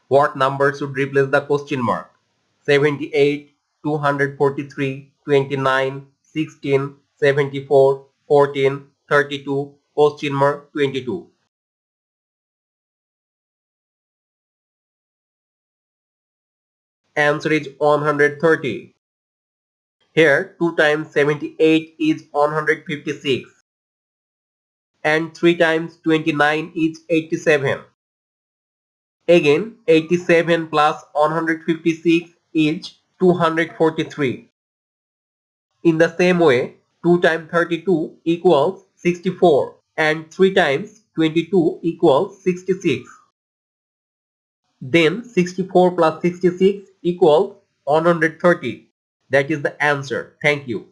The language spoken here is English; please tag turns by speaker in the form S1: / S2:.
S1: What number should replace the question mark? 78, 243, 29, 16, 74, 14, 32, question mark 22. Answer is 130. Here 2 times 78 is 156 and 3 times 29 is 87. Again 87 plus 156 is 243. In the same way 2 times 32 equals 64 and 3 times 22 equals 66. Then 64 plus 66 equals 130. That is the answer. Thank you.